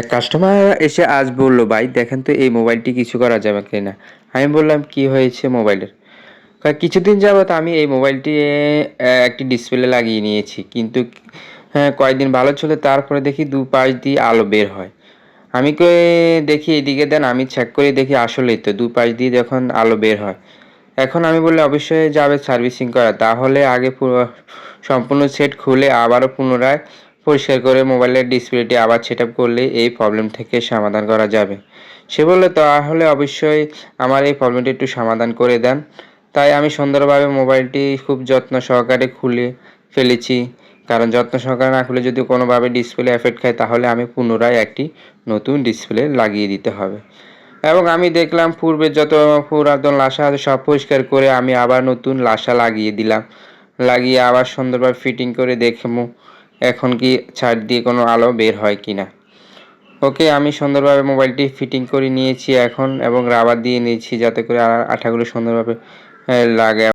Customer এসে আজ বলল, "ভাই দেখেন তো এই মোবাইলটি কিছু করা যাবে কিনা?" আমি বললাম, "কি হয়েছে মোবাইলের?" কিছুদিন যাবৎ আমি এই মোবাইলটি একটি ডিসপ্লে লাগিয়ে নিয়েছি। কিন্তু কয়েকদিন ভালো ছিল, তারপরে দেখি দুপাশ দিয়ে আলো বের হয়। আমি দেখি এদিকে দেন, আমি চেক করে দেখি আসলেই তো দুপাশ দিয়ে যখন আলো বের হয়। এখন আমি বললে অবশ্যই যাবে সার্ভিসিং করা। তাহলে আগে সম্পূর্ণ সেট খুলে আবারও পুনরায় পরিষ্কার করে মোবাইলের ডিসপ্লেটি আবার সেটআপ করলে এই প্রবলেম থেকে সমাধান করা যাবে। সে বলল, "তাহলে অবশ্যই আমার এই প্রবলেমটি একটু সমাধান করে দেন।" তাই আমি সুন্দরভাবে মোবাইলটি খুব যত্ন সহকারে খুলে ফেলেছি। কারণ যত্ন সহকারে না খুলে যদি কোনোভাবে ডিসপ্লে এফেক্ট খায়, তাহলে আমি পুনরায় একটি নতুন ডিসপ্লে লাগিয়ে দিতে হবে। এবং আমি দেখলাম পূর্বে যত পুরাতন লাসা আছে সব পরিষ্কার করে আমি আবার নতুন লাসা লাগিয়ে দিলাম। লাগিয়ে আবার সুন্দরভাবে ফিটিং করে দেখবো এখন কি ছাদ দিয়ে কোনো আলো বের হয় কিনা। ওকে, আমি সুন্দরভাবে মোবাইলটি ফিটিং করে নিয়েছি এখন এবং রাবার দিয়ে নিয়েছি যাতে করে আঠাগুলো সুন্দরভাবে লাগে।